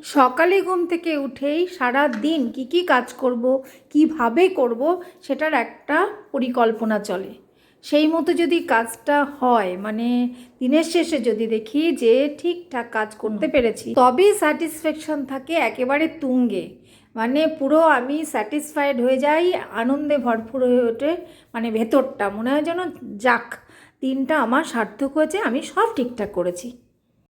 সকালে ঘুম থেকে উঠেই সারা দিন কি কাজ করব, কিভাবে করব, সেটার একটা পরিকল্পনা চলে। সেই মতো যদি কাজটা হয়, মানে দিনের শেষে যদি দেখি যে ঠিকঠাক কাজ করতে পেরেছি, তবেই স্যাটিসফ্যাকশন থাকে একেবারে তুঙ্গে। মানে পুরো আমি স্যাটিসফাইড হয়ে যাই, আনন্দে ভরপুর হয়ে ওঠে। ভেতরটা মনে হয় যেন যাক, দিনটা আমার সার্থক হয়েছে, আমি সব ঠিকঠাক করেছি।